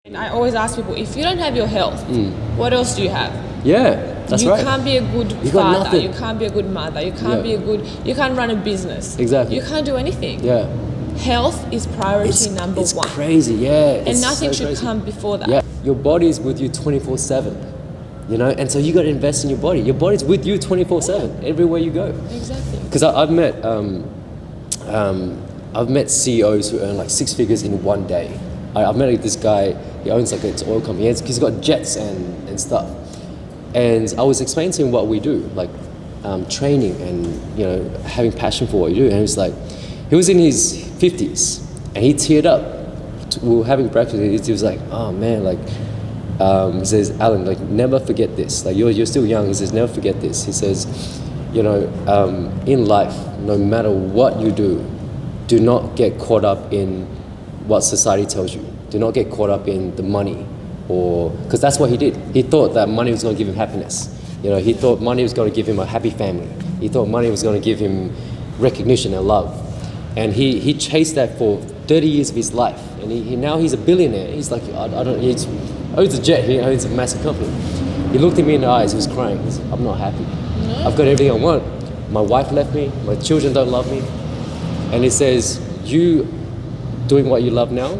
And I always ask people, if you don't have your health, what else do you have? Yeah, that's you right. can't be a good father, you can't be a good mother, you can't you can't run a business. Exactly. You can't do anything. Yeah. Health is priority number it's one. Crazy, yeah. And nothing should come before that. Yeah, your body is with you 24/7, you know, and so you got to invest in your body. Your body's with you 24/7, everywhere you go. Exactly. Because I've met CEOs who earn like 6 figures in one day. I've met this guy, he owns like an oil company, he's got jets and stuff. And I was explaining to him what we do, like training and, you know, having passion for what you do. And he was like, he was in his 50s and he teared up. We were having breakfast, he was like, oh man, like, he says, Alan, like, never forget this. Like, you're still young. He says, never forget this. He says, you know, in life, no matter what you do not get caught up in what society tells you. Do not get caught up in the money, or because that's what he did. He thought that money was going to give him happiness. You know, he thought money was going to give him a happy family. He thought money was going to give him recognition and love. And he chased that for 30 years of his life. And now he's a billionaire. He's like, he owns a jet. He owns a massive company. He looked at me in the eyes. He was crying. He said, I'm not happy. No. I've got everything I want. My wife left me. My children don't love me. And he says, you doing what you love now,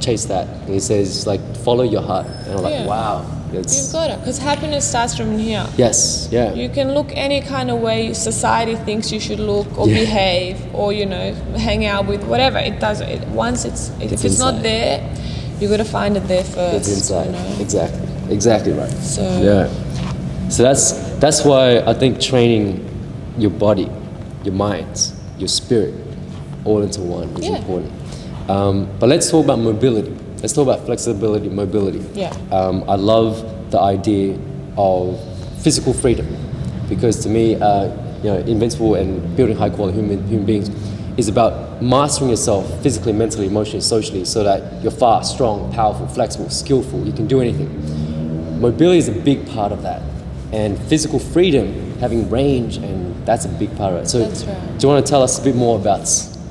chase that. And he says, like, follow your heart. And I'm like, wow. You've got it, because happiness starts from here. Yes, yeah. You can look any kind of way society thinks you should look or behave or, you know, hang out with, whatever. It does. If it's not there, you got to find it there first. It's inside. You know? Exactly right. So that's why I think training your body, your mind, your spirit, all into one is important. But let's talk about mobility. Let's talk about flexibility, mobility. Yeah. I love the idea of physical freedom, because to me, you know, invincible and building high quality human beings is about mastering yourself physically, mentally, emotionally, socially, so that you're fast, strong, powerful, flexible, skillful. You can do anything. Mobility is a big part of that, and physical freedom, having range, and that's a big part of it. So, that's right. Do you want to tell us a bit more about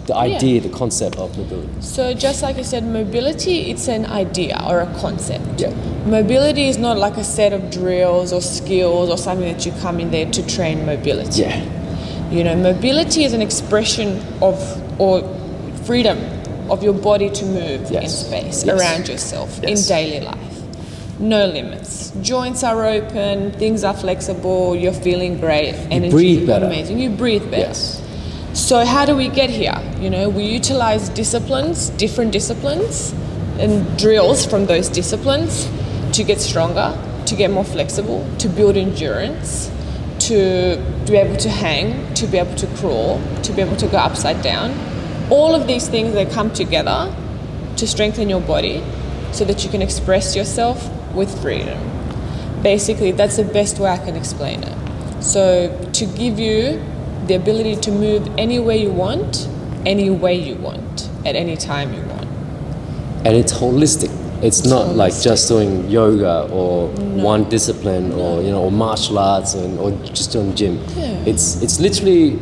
the idea, the concept of mobility? So just like you said, mobility, it's an idea or a concept. Yeah. Mobility is not like a set of drills or skills or something that you come in there to train mobility. Yeah. You know, mobility is an expression of, or freedom of your body to move in space around yourself in daily life. No limits. Joints are open, things are flexible, you're feeling great, energy, you breathe better. Amazing. You breathe better. Yes. So how do we get here? You know, we utilize disciplines, different disciplines, and drills from those disciplines to get stronger, to get more flexible, to build endurance, to be able to hang, to be able to crawl, to be able to go upside down. All of these things, they come together to strengthen your body so that you can express yourself with freedom. Basically, that's the best way I can explain it. So to give you the ability to move any way you want, any way you want, at any time you want. And it's holistic. It's not like just doing yoga or one discipline or, you know, or martial arts or just doing gym. Yeah. It's literally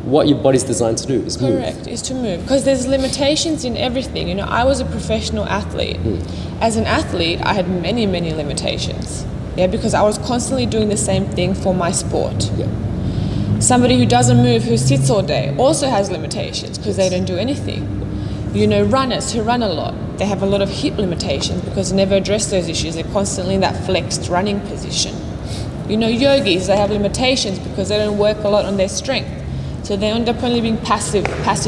what your body's designed to do, is move. Correct, is to move. Because there's limitations in everything. You know, I was a professional athlete. As an athlete, I had many, many limitations. Yeah, because I was constantly doing the same thing for my sport. Yeah. Somebody who doesn't move, who sits all day, also has limitations because they don't do anything. You know, runners who run a lot, they have a lot of hip limitations because they never address those issues. They're constantly in that flexed running position. You know, yogis, they have limitations because they don't work a lot on their strength. So they end up only being passive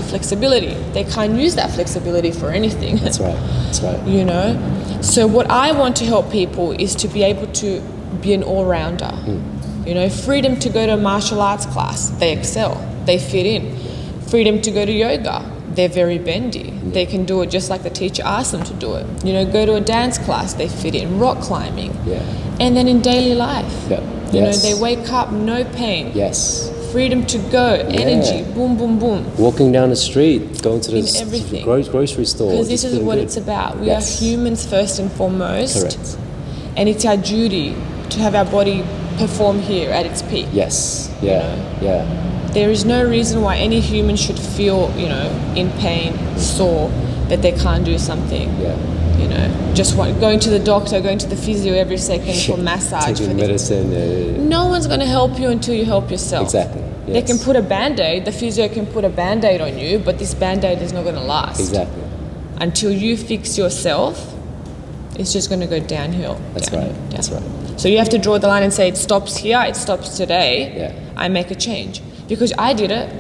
flexibility. They can't use that flexibility for anything. That's right. You know? So what I want to help people is to be able to be an all-rounder. You know, freedom to go to a martial arts class, they excel, they fit in. Freedom to go to yoga, they're very bendy. They can do it just like the teacher asked them to do it. You know, go to a dance class, they fit in. Rock climbing. Yeah. And then in daily life, you know, they wake up, no pain. Yes. Freedom to go, energy, boom, boom, boom. Walking down the street, going to the grocery store. Because this is what it's about. We are humans first and foremost. Correct. And it's our duty to have our body perform here at its peak. Yes. Yeah. Yeah. There is no reason why any human should feel, you know, in pain, sore, that they can't do something. Yeah. You know, just going to the doctor, going to the physio every second for massage. Taking for medicine. No one's going to help you until you help yourself. Exactly. Yes. They can put a Band-Aid, the physio can put a Band-Aid on you, but this Band-Aid is not going to last. Exactly. Until you fix yourself, it's just going to go downhill. That's right. That's right. So you have to draw the line and say it stops here, it stops today. Yeah. I make a change. Because I did it.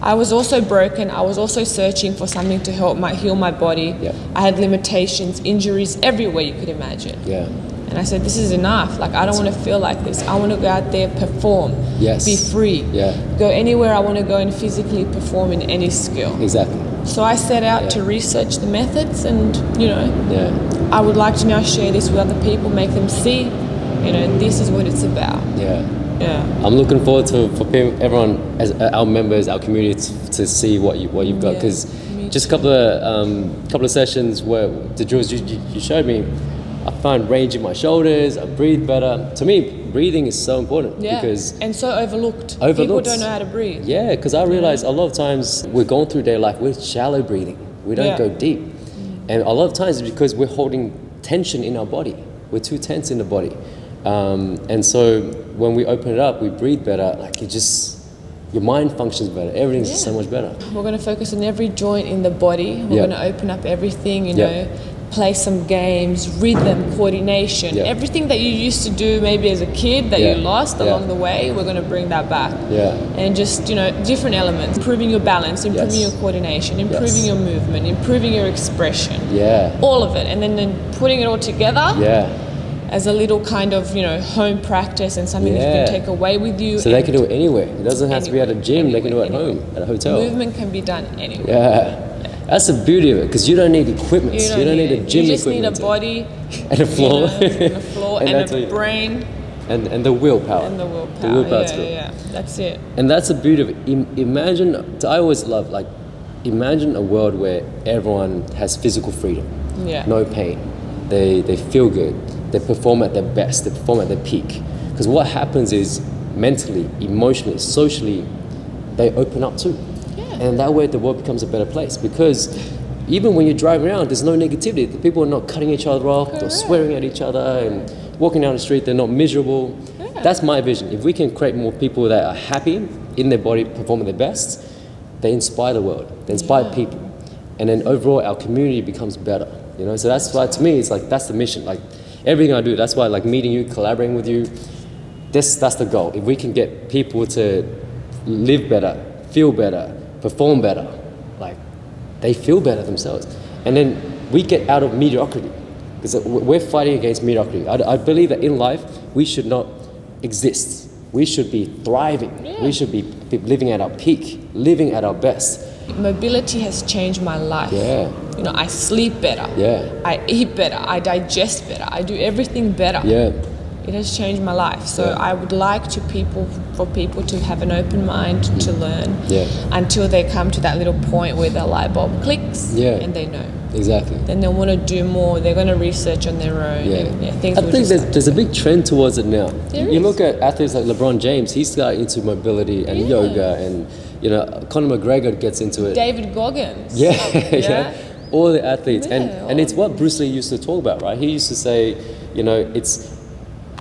I was also broken. I was also searching for something to heal my body. Yeah. I had limitations, injuries everywhere you could imagine. Yeah. And I said, this is enough. Like, I don't want to feel like this. I want to go out there, perform, Yes. be free, Yeah. go anywhere I want to go and physically perform in any skill. Exactly. So I set out to research the methods and, Yeah. I would like to now share this with other people, make them see, this is what it's about. Yeah. Yeah. I'm looking forward for everyone, as our members, our community, to see what you've got. Because just a couple of sessions where the drills you showed me, I find range in my shoulders. I breathe better. To me, breathing is so important. Yeah. Because and so overlooked. People don't know how to breathe. Yeah, because I realize a lot of times we're going through daily life, we're shallow breathing. We don't go deep. And a lot of times it's because we're holding tension in our body. We're too tense in the body. And so when we open it up, we breathe better. Like your mind functions better. Everything's so much better. We're going to focus on every joint in the body. We're going to open up everything, play some games, rhythm, coordination, everything that you used to do maybe as a kid that you lost along the way, we're going to bring that back. Yeah. And just, different elements, improving your balance, improving your coordination, improving your movement, improving your expression. Yeah. All of it. And then putting it all together. Yeah. As a little kind of, home practice and something that you can take away with you. So they can do it anywhere. It doesn't have to be at a gym. They can do it at home, at a hotel. Movement can be done anywhere. Yeah. That's the beauty of it, because you don't need equipment. You don't need a gym equipment. You just need a body. And a floor. And a floor and a brain. And the willpower. And the willpower. The willpower yeah. That's it. And that's the beauty of it. Imagine, I always love, imagine a world where everyone has physical freedom. Yeah. No pain. They feel good. They perform at their best. They perform at their peak. Because what happens is mentally, emotionally, socially, they open up too. Yeah. And that way the world becomes a better place. Because even when you're driving around, there's no negativity. The people are not cutting each other off. They're swearing at each other. And walking down the street, they're not miserable. Yeah. That's my vision. If we can create more people that are happy in their body, performing their best, they inspire the world. They inspire people. And then overall, our community becomes better. So that's why, to me, it's that's the mission. Everything I do, that's why meeting you, collaborating with you, that's the goal. If we can get people to live better, feel better, perform better, they feel better themselves. And then we get out of mediocrity, because we're fighting against mediocrity. I believe that in life, we should not exist. We should be thriving. Yeah. We should be living at our peak, living at our best. Mobility has changed my life. Yeah. I sleep better. Yeah. I eat better. I digest better. I do everything better. Yeah. It has changed my life. So I would like for people to have an open mind to learn until they come to that little point where the light bulb clicks and they know. Exactly. Then they'll want to do more. They're going to research on their own. Yeah. Things I think there's a big trend towards it now. You look at athletes like LeBron James. He's got into mobility and yoga, and Conor McGregor gets into it. David Goggins. Yeah. All the athletes, and it's what Bruce Lee used to talk about, right? He used to say, it's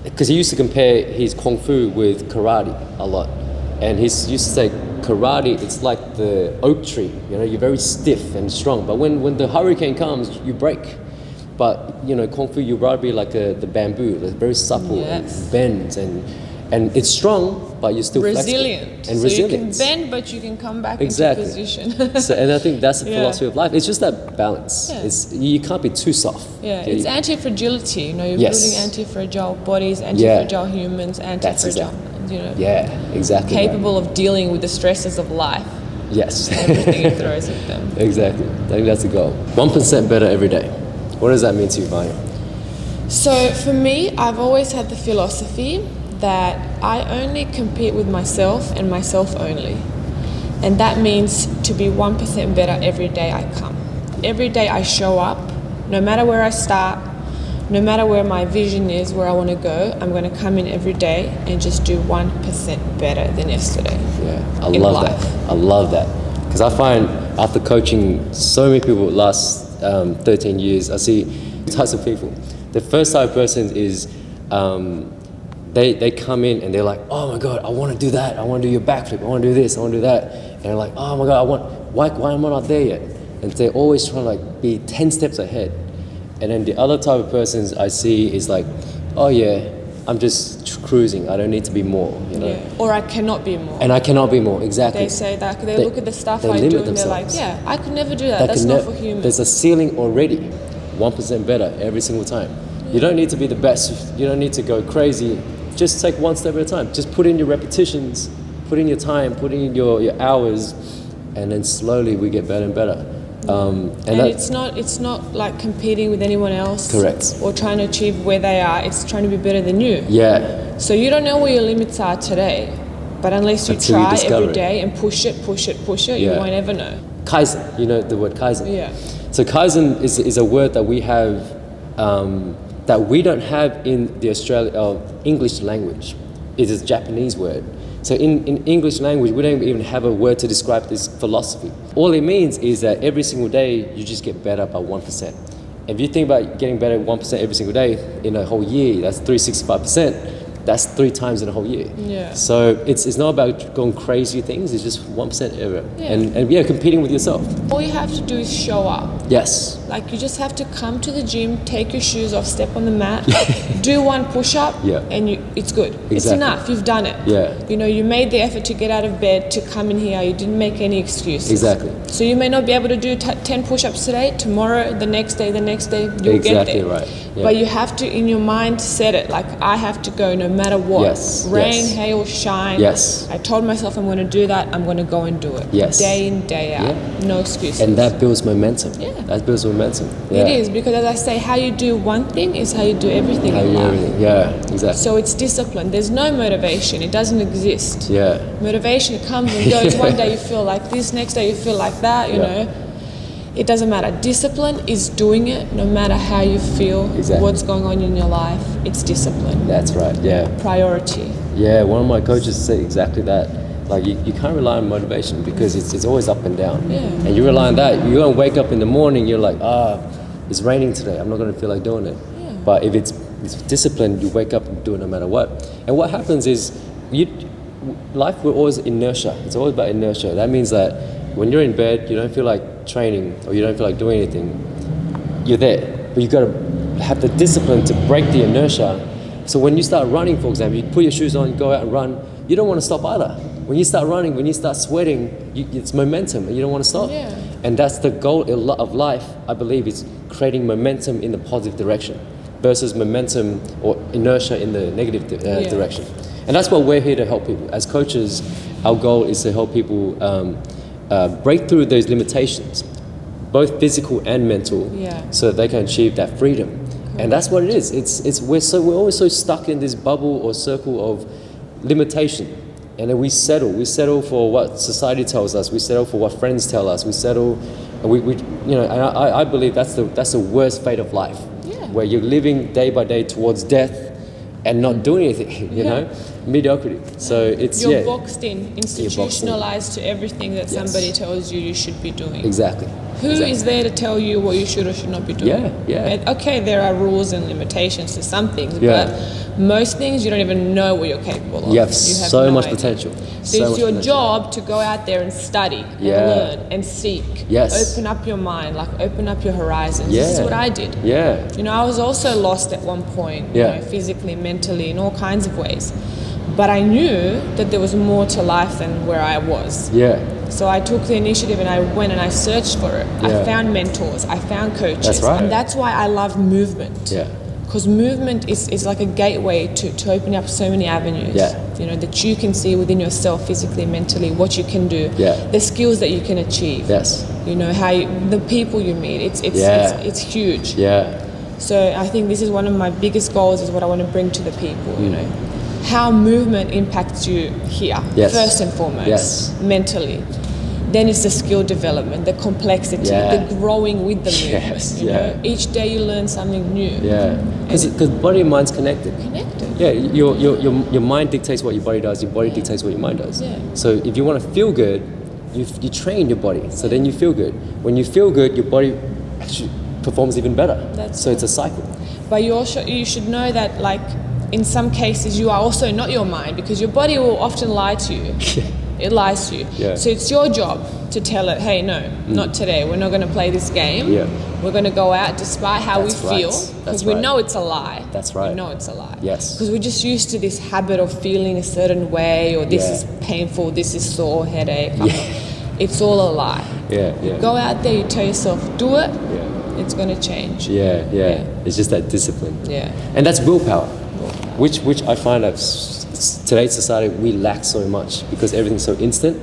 because he used to compare his kung fu with karate a lot, and he used to say karate, it's like the oak tree. You're very stiff and strong, but when the hurricane comes, you break. But kung fu, you'd rather be like the bamboo, it's very supple and bends, and it's strong, but you're still resilient. Flexible and resilient. You can bend, but you can come back into position. And I think that's the philosophy of life. It's just that balance. Yeah. You can't be too soft. Yeah, it's anti-fragility. You're building anti-fragile bodies, anti-fragile humans, anti-fragile. Yeah, exactly. Capable of dealing with the stresses of life. Yes. Everything it throws at them. Exactly. I think that's the goal. 1% better every day. What does that mean to you, Vanja? So for me, I've always had the philosophy that I only compete with myself and myself only. And that means to be 1% better every day I come. Every day I show up, no matter where I start, no matter where my vision is, where I want to go, I'm going to come in every day and just do 1% better than yesterday. Yeah, I love that. I love that. Because I find after coaching so many people last 13 years, I see two types of people. The first type of person is they come in and they're like, oh my God, I want to do that. I want to do your backflip. I want to do this. I want to do that. And they're like, oh my God, why am I not there yet? And they're always trying to like be 10 steps ahead. And then the other type of persons I see is like, oh yeah, I'm just cruising. I don't need to be more, you know. Yeah. Or I cannot be more. And I cannot be more, exactly. They say that, they look at the stuff they I limit do and themselves. they're like, yeah, I could never do that. That's not for humans. There's a ceiling already, 1% better every single time. You don't need to be the best. You don't need to go crazy. Just take one step at a time. Just put in your repetitions, put in your time, put in your hours, and then slowly we get better and better. And it's not like competing with anyone else. Correct. Or trying to achieve where they are. It's trying to be better than you. Yeah. So you don't know where your limits are today, but unless you try every day and push it, you won't ever know. Kaizen, you know the word Kaizen? Yeah. So Kaizen is a word that we have, that we don't have in the English language. It is a Japanese word. So in English language, we don't even have a word to describe this philosophy. All it means is that every single day, you just get better by 1%. If you think about getting better 1% every single day in a whole year, that's 365%. That's 3 times in a whole year. Yeah. So it's not about going crazy things, it's just 1% ever. Yeah. And competing with yourself. All you have to do is show up. Yes. Like you just have to come to the gym, take your shoes off, step on the mat, do one push-up, and it's good. Exactly. It's enough. You've done it. Yeah. You know, you made the effort to get out of bed, to come in here. You didn't make any excuses. Exactly. So you may not be able to do 10 push-ups today. Tomorrow, the next day, you'll get there. Exactly right. Yeah. But you have to, in your mind, set it. Like, I have to go no matter what. Yes. Rain, hail, shine. Yes. I told myself I'm going to do that. I'm going to go and do it. Yes. Day in, day out. Yeah. No excuses. And that builds momentum. Yeah. That builds momentum. Yeah. It is, because as I say, how you do one thing is how you do everything in life. Everything. Yeah, exactly. So it's discipline. There's no motivation. It doesn't exist. Yeah. Motivation comes and goes. One day you feel like this, next day you feel like that, you know. It doesn't matter. Discipline is doing it no matter how you feel, what's going on in your life. It's discipline. That's right, yeah. Priority. Yeah, one of my coaches said exactly that. Like you can't rely on motivation because it's always up and down. Yeah. And you rely on that. You're going to wake up in the morning, you're like, it's raining today. I'm not going to feel like doing it. Yeah. But if it's discipline, you wake up and do it no matter what. And what happens is, life will always inertia. It's always about inertia. That means that when you're in bed, you don't feel like training or you don't feel like doing anything, you're there. But you've got to have the discipline to break the inertia. So when you start running, for example, you put your shoes on, you go out and run, you don't want to stop either. When you start running, when you start sweating, it's momentum and you don't want to stop. Yeah. And that's the goal of life, I believe, is creating momentum in the positive direction versus momentum or inertia in the negative direction. And that's what we're here to help people. As coaches, our goal is to help people break through those limitations, both physical and mental, so that they can achieve that freedom. Correct. And that's what it is. We're always so stuck in this bubble or circle of limitation. And then we settle for what society tells us, we settle for what friends tell us, we settle, and and I believe that's the worst fate of life, where you're living day by day towards death and not doing anything, you know, mediocrity. So it's you're boxed in, institutionalized to everything that somebody tells you should be doing. Exactly. Who is there to tell you what you should or should not be doing? And okay, there are rules and limitations to some things, but most things you don't even know what you're capable of. You have so much potential. So it's your job to go out there and study and learn and seek. Open up your mind, like open up your horizons. This is what I did. You know, I was also lost at one point, you know, physically, mentally, in all kinds of ways. But I knew that there was more to life than where I was. So I took the initiative and I went and I searched for it. I found mentors, I found coaches. That's right. And that's why I love movement. Because movement is like a gateway to open up so many avenues. You know, that you can see within yourself, physically, mentally, what you can do, the skills that you can achieve. You know, the people you meet. It's huge. So I think this is one of my biggest goals, is what I want to bring to the people, you know. How movement impacts you here, first and foremost, mentally. Then it's the skill development, the complexity, the growing with the movement. You know, each day you learn something new. Because body and mind's connected. Your mind dictates what your body does. Your body dictates what your mind does. So if you want to feel good, you train your body. So then you feel good. When you feel good, your body actually performs even better. That's so it's a cycle. But you should know that, like, in some cases you are also not your mind, because your body will often lie to you. It lies to you. Yeah. So it's your job to tell it, hey, no, not today. We're not going to play this game. Yeah. We're going to go out despite how That's we right. feel, That's because we right. know it's a lie. That's right. We know it's a lie. Yes. Because we're just used to this habit of feeling a certain way, or this Yeah. is painful, this is sore, headache. Yeah. It's all a lie. Yeah. Go out there, you tell yourself, do it. Yeah. It's going to change. Yeah. It's just that discipline. Yeah. And that's willpower. Which I find that today's society we lack so much, because everything's so instant.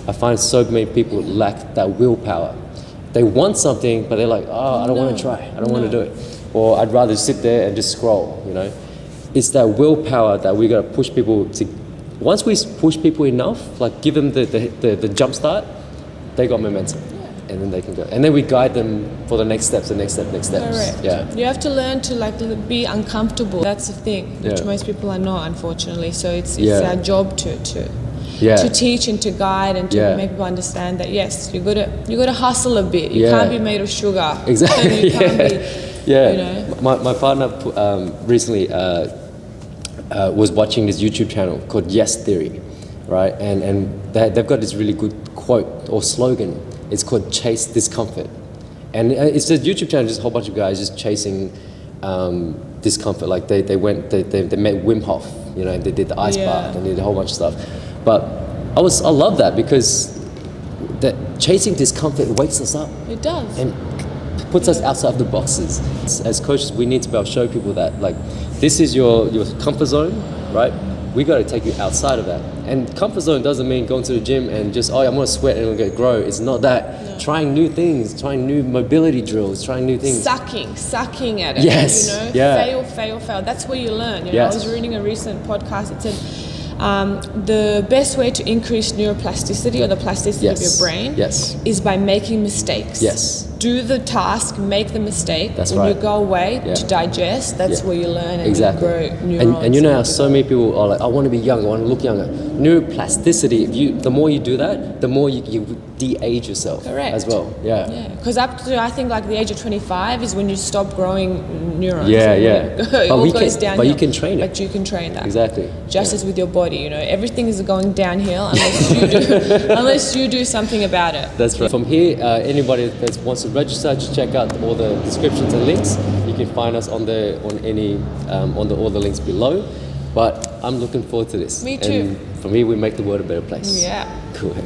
I find so many people lack that willpower. They want something, but they're like, oh, I don't want to try. I don't want to do it. Or I'd rather sit there and just scroll, you know. It's that willpower that we got to push people to. Once we push people enough, like give them the jump start, they got momentum. And then they can go. And then we guide them for the next steps. Correct. Yeah. You have to learn to, like, be uncomfortable. That's the thing, which Yeah. most people are not, unfortunately. So it's Yeah. our job to teach and to guide and to Yeah. make people understand that, yes, you gotta hustle a bit. You Yeah. can't be made of sugar. Exactly. You can't be, Yeah. you know. My partner recently was watching this YouTube channel called Yes Theory, right? And they've got this really good quote or slogan. It's called Chase Discomfort. And it's a YouTube channel, just a whole bunch of guys just chasing discomfort. Like they met Wim Hof, you know, and they did the ice bath and they did a whole bunch of stuff. But I love that, because that chasing discomfort wakes us up. It does. And puts us outside of the boxes. As coaches, we need to be able to show people that, like, this is your comfort zone, right? We got to take you outside of that. And comfort zone doesn't mean going to the gym and just, oh, I'm going to sweat and I'm going to grow. It's not that. No. Trying new things, trying new mobility drills, trying new things. Sucking at it. Yes. You know, Yeah. fail. That's where you learn. You know, Yes. I was reading a recent podcast. It said the best way to increase neuroplasticity, or the plasticity of your brain, is by making mistakes. Yes. Do the task, make the mistake. That's when right. you go away to digest, that's where you learn and exactly. you grow neurons. And you know how so many people are like, I want to be young, I want to look younger. Neuroplasticity, the more you do that, the more you de-age yourself. Correct. As well. Yeah. Because up to, I think, like the age of 25 is when you stop growing neurons. Yeah. It all goes downhill. But you can train it. But you can train that. Exactly. Just as with your body, you know, everything is going downhill unless you do something about it. That's right. From here, anybody that wants to register, just check out all the descriptions and links. You can find us on all the links below. But I'm looking forward to this. Me too. And for me, we make the world a better place. Yeah. Cool.